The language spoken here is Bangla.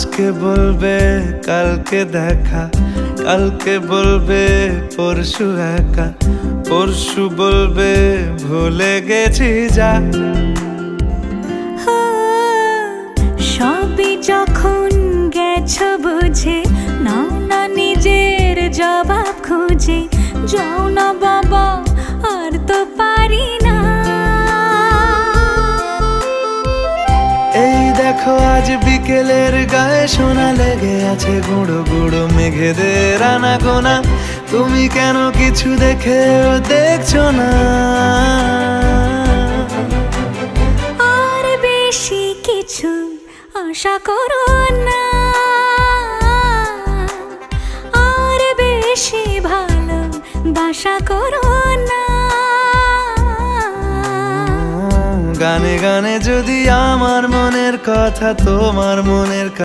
আজকে বলবে কালকে দেখা, কালকে বলবে পরশু একা, পরশু বলবে ভুলে গেছি যা। সবই যখন গেছো বুঝে, নাও না নিজের জবাব খুঁজে। যাও না বাবা, আর তো পারি না। এই দেখো আজ বিকেলের গায়ে সোনা লেগে আছে, গুঁড়ো গুঁড়ো মেঘেদের আনাগোনা। তুমি কেন কিছু দেখেও দেখছো না? আর বেশি কিছু আশা করো না, আর বেশি ভালোবাসা করো না। গানে গানে যদি আমার মনের কথা তোমার মনের